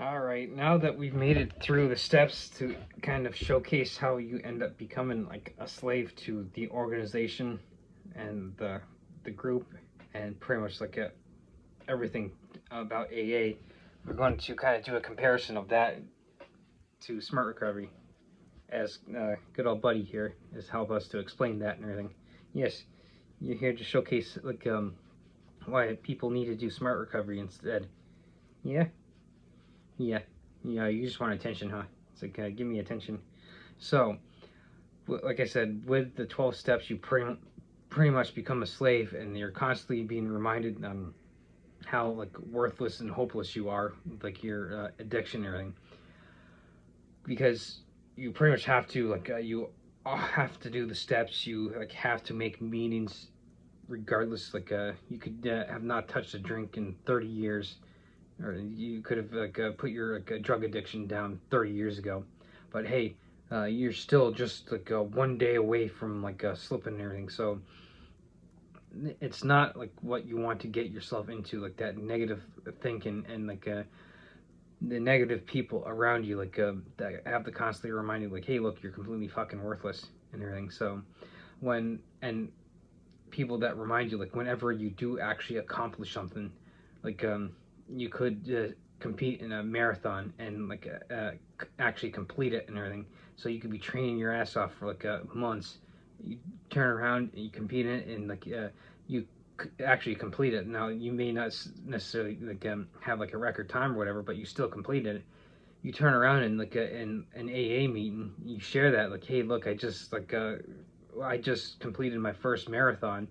Alright, now that we've made it through the steps to kind of showcase how you end up becoming like a slave to the organization and the group and pretty much like everything about AA, we're going to kind of do a comparison of that to Smart Recovery, as good old buddy here has helped us to explain that and everything. Yes, you're here to showcase like why people need to do Smart Recovery instead. Yeah? Yeah, you just want attention, huh? It's like, give me attention. So, like I said, with the 12 steps, you pretty much become a slave, and you're constantly being reminded how like worthless and hopeless you are, like your addiction and everything. Because you pretty much have to you have to do the steps. You like have to make meetings, regardless. Like you could have not touched a drink in 30 years, or you could have put your drug addiction down 30 years ago, but hey, you're still just like one day away from like slipping and everything. So it's not like what you want to get yourself into, like that negative thinking and like the negative people around you, like that have to constantly remind you, like, hey, look, you're completely fucking worthless and everything. So when and people that remind you, like, whenever you do actually accomplish something, like you could compete in a marathon and like actually complete it and everything. So you could be training your ass off for like months. You turn around and you compete in it, and like you actually complete it. Now you may not necessarily like have like a record time or whatever, but you still completed it. You turn around and like in an AA meeting, you share that, like, hey, look, I just completed my first marathon.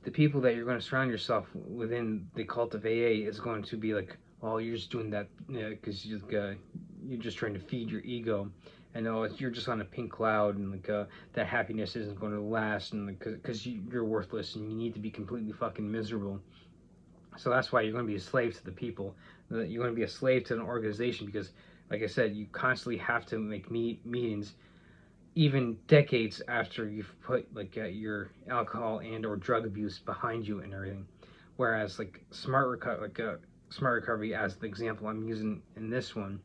The people that you're going to surround yourself within the cult of AA is going to be like, oh, you're just doing that because you're just trying to feed your ego, and oh, you're just on a pink cloud, and like that happiness isn't going to last, and because you're worthless and you need to be completely fucking miserable. So that's why you're going to be a slave to the people. You're going to be a slave to an organization because, like I said, you constantly have to make meetings even decades after you've put like your alcohol and or drug abuse behind you and everything. Whereas like smart recovery, as the example I'm using in this one,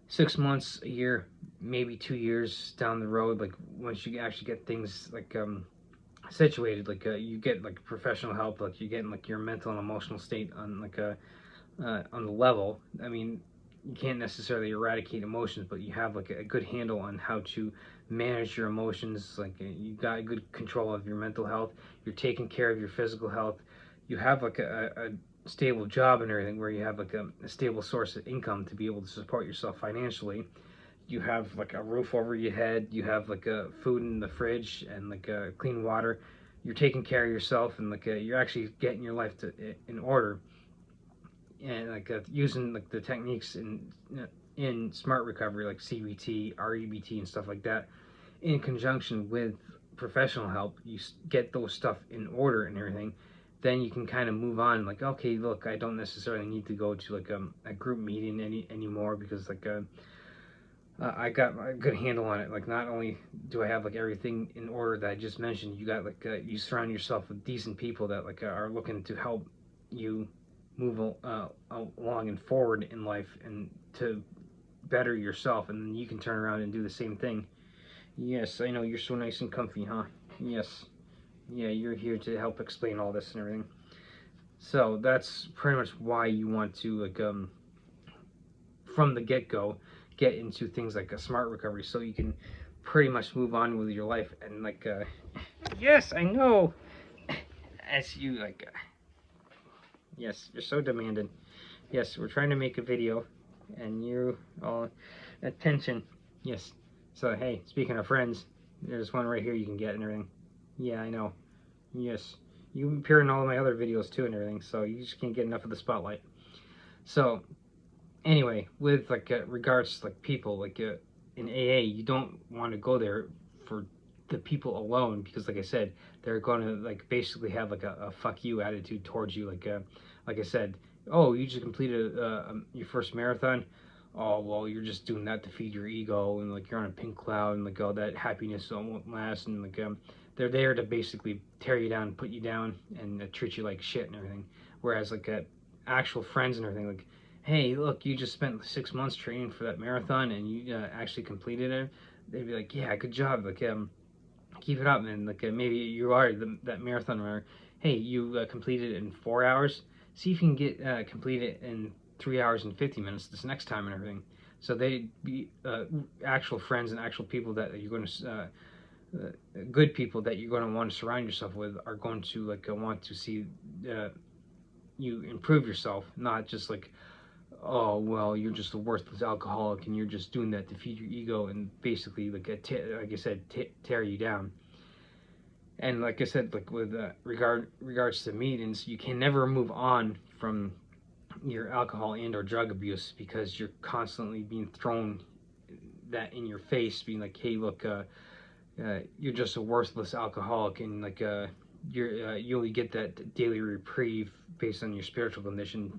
6 months, a year, maybe 2 years down the road, like once you actually get things like situated, like you get like professional help, like you get like your mental and emotional state on like a on the level. I mean, you can't necessarily eradicate emotions, but you have like a good handle on how to manage your emotions. Like you got a good control of your mental health. You're taking care of your physical health. You have like a stable job and everything, where you have like a stable source of income to be able to support yourself financially. You have like a roof over your head. You have like a food in the fridge and like clean water. You're taking care of yourself, and like you're actually getting your life in order, and like using like the techniques in smart recovery, like CBT, REBT, and stuff like that, in conjunction with professional help. You get those stuff in order and everything. Then you can kind of move on. Like, okay, look, I don't necessarily need to go to like a group meeting anymore, because like I got a good handle on it. Like, not only do I have like everything in order that I just mentioned, you got like you surround yourself with decent people that like are looking to help you move along and forward in life and to better yourself, and then you can turn around and do the same thing. Yes, I know, you're so nice and comfy, huh? Yes. Yeah, you're here to help explain all this and everything. So that's pretty much why you want to like from the get-go get into things like a smart recovery, so you can pretty much move on with your life and like yes, I know. As you like yes, you're so demanding. Yes, we're trying to make a video, and you all attention. Yes. So hey, speaking of friends, there's one right here you can get and everything. Yeah, I know. Yes. You appear in all of my other videos too and everything, so you just can't get enough of the spotlight. So anyway, with like regards to like people, like in AA, you don't want to go there for the people alone, because like I said, they're going to like basically have like a fuck you attitude towards you. Like I said, oh, you just completed your first marathon. Oh well, you're just doing that to feed your ego, and like you're on a pink cloud, and like all that happiness won't last, and like they're there to basically tear you down, put you down, and treat you like shit and everything. Whereas like actual friends and everything, like hey, look, you just spent 6 months training for that marathon and you actually completed it, they'd be like, yeah, good job. Like, keep it up, man. Like, maybe you are that marathon runner. Hey, you completed it in 4 hours. See if you can get complete it in 3 hours and 50 minutes this next time and everything. So they be actual friends and actual people that you're going to good people that you're going to want to surround yourself with are going to like want to see you improve yourself, not just like, oh well, you're just a worthless alcoholic and you're just doing that to feed your ego and basically like like I said, tear you down. And like I said, like with regards to meetings, you can never move on from your alcohol and or drug abuse because you're constantly being thrown that in your face, being like, hey, look, you're just a worthless alcoholic, and like you only get that daily reprieve based on your spiritual condition,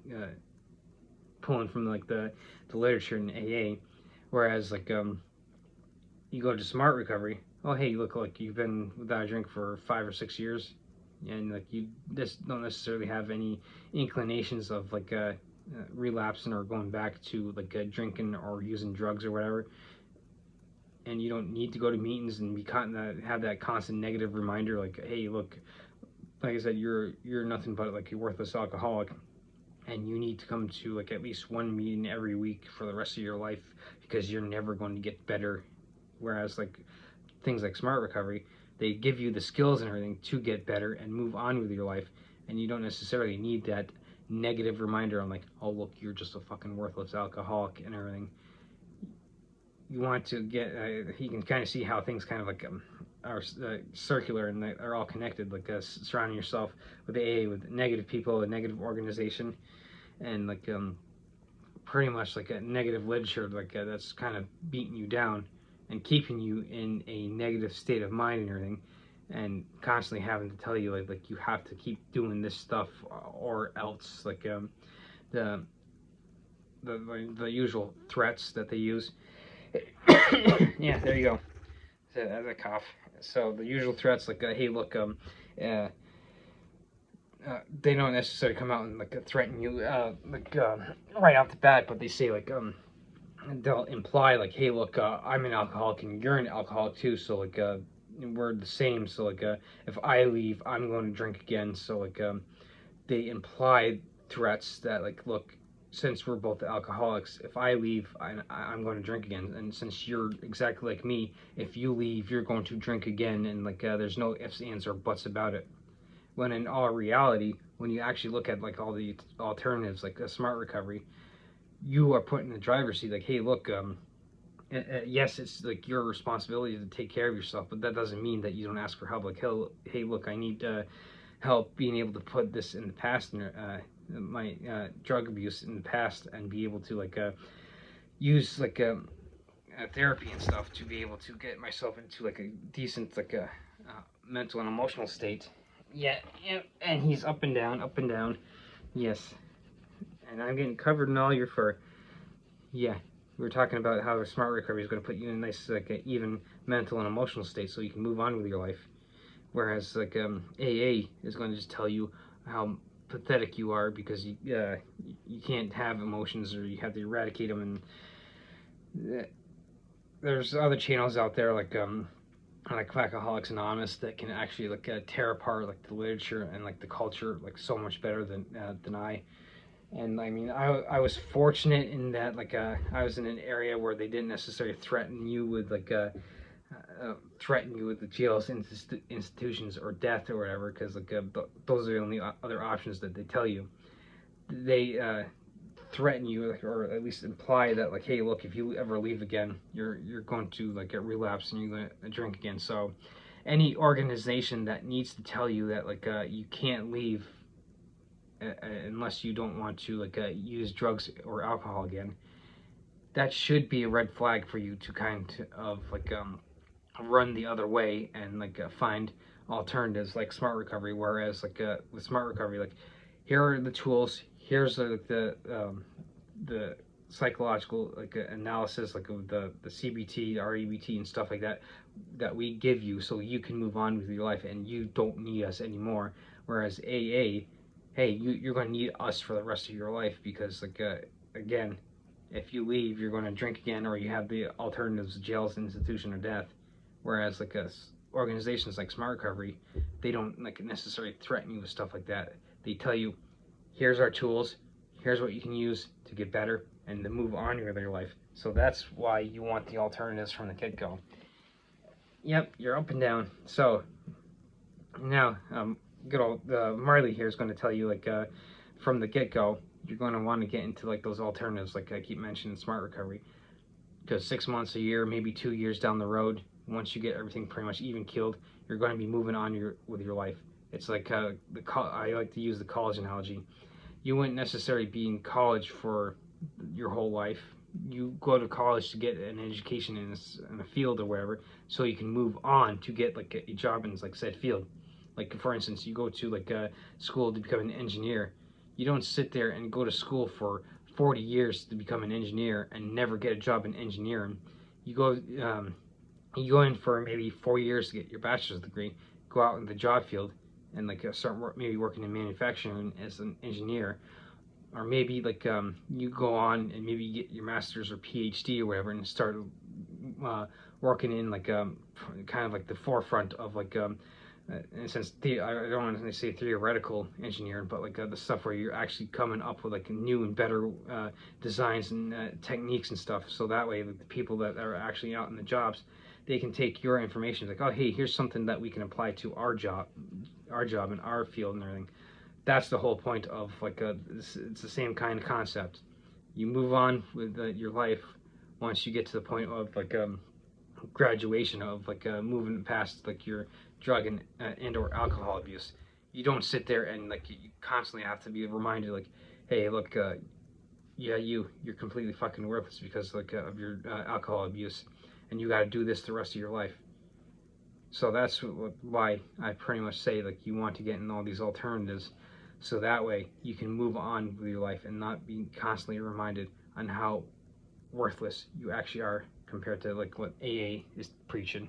pulling from like the literature in AA. Whereas like you go to Smart Recovery, oh hey, look, like you've been without a drink for 5 or 6 years, and like you just don't necessarily have any inclinations of like relapsing or going back to like drinking or using drugs or whatever, and you don't need to go to meetings and be have that constant negative reminder like, hey, look, like I said, you're nothing but like a worthless alcoholic, and you need to come to like at least one meeting every week for the rest of your life because you're never going to get better. Whereas like things like Smart Recovery, they give you the skills and everything to get better and move on with your life, and you don't necessarily need that negative reminder on like, oh look, you're just a fucking worthless alcoholic and everything. You want to get you can kind of see how things kind of like are circular and they're all connected, like surrounding yourself with AA, with negative people, a negative organization, and like pretty much like a negative literature like that's kind of beating you down and keeping you in a negative state of mind and everything, and constantly having to tell you like you have to keep doing this stuff or else, like the the usual threats that they use. Yeah, there you go. That's a cough. So the usual threats like, hey, look, uh, they don't necessarily come out and like threaten you right off the bat, but they say like they'll imply like, hey, look, I'm an alcoholic and you're an alcoholic too, so like we're the same. So like if I leave, I'm going to drink again. So like they imply threats that like, look, since we're both alcoholics, if I leave, I'm going to drink again, and since you're exactly like me, if you leave, you're going to drink again, and like there's no ifs, ands, or buts about it. When in all reality, when you actually look at like all the alternatives, like a Smart Recovery, you are put in the driver's seat. Like, hey, look, yes, it's like your responsibility to take care of yourself, but that doesn't mean that you don't ask for help. Like, hey, look, I need help being able to put this in the past, my drug abuse in the past, and be able to like use like therapy and stuff to be able to get myself into like a decent like a mental and emotional state. Yeah, yeah, and he's up and down, up and down. Yes, and I'm getting covered in all your fur. Yeah, we were talking about how a Smart Recovery is going to put you in a nice like a even mental and emotional state so you can move on with your life. Whereas like AA is going to just tell you how pathetic you are because you can't have emotions, or you have to eradicate them. And there's other channels out there like Alcoholics Anonymous that can actually like tear apart like the literature and like the culture like so much better than I. And I mean, I was fortunate in that like I was in an area where they didn't necessarily threaten you with like threaten you with the jails, institutions, or death or whatever, because like those are the only other options that they tell you. They threaten you, like, or at least imply that like, hey, look, if you ever leave again, you're going to like get relapse and you're going to drink again. So any organization that needs to tell you that like you can't leave unless you don't want to like use drugs or alcohol again, that should be a red flag for you to kind of like run the other way and like find alternatives like Smart Recovery. Whereas like with Smart Recovery, like here are the tools, here's the psychological like analysis like of the CBT, REBT, and stuff like that that we give you so you can move on with your life and you don't need us anymore. Whereas AA, hey, you're going to need us for the rest of your life because like again, if you leave, you're going to drink again, or you have the alternatives: jails, institution, or death. Whereas like organizations like Smart Recovery, they don't like necessarily threaten you with stuff like that. They tell you, here's our tools, here's what you can use to get better and to move on with your life. So that's why you want the alternatives from the get-go. Yep, you're up and down. So now, good old Marley here is going to tell you, like, from the get-go, you're going to want to get into like those alternatives, like I keep mentioning, Smart Recovery, because 6 months, a year, maybe 2 years down the road, once you get everything pretty much even keeled, you're going to be moving on with your life. It's like I like to use the college analogy. You wouldn't necessarily be in college for your whole life. You go to college to get an education in a field or whatever, so you can move on to get like a job in like said field. Like for instance, you go to like a school to become an engineer. You don't sit there and go to school for 40 years to become an engineer and never get a job in engineering. You go in for maybe 4 years to get your bachelor's degree, go out in the job field, and like start maybe working in manufacturing as an engineer, or maybe like you go on and maybe get your master's or PhD or whatever and start working in like kind of like the forefront of like in a sense, I don't want to say theoretical engineering, but like the stuff where you're actually coming up with like new and better designs and techniques and stuff. So that way, like, the people that are actually out in the jobs, they can take your information, like, oh, hey, here's something that we can apply to our job and our field and everything. That's the whole point of like it's the same kind of concept. You move on with your life once you get to the point of like graduation of like moving past like your drug and or alcohol abuse. You don't sit there and like you constantly have to be reminded like, hey, look, yeah, you're completely fucking worthless because like of your alcohol abuse, and you got to do this the rest of your life. So that's why I pretty much say like you want to get in all these alternatives, so that way you can move on with your life and not be constantly reminded on how worthless you actually are compared to like what AA is preaching.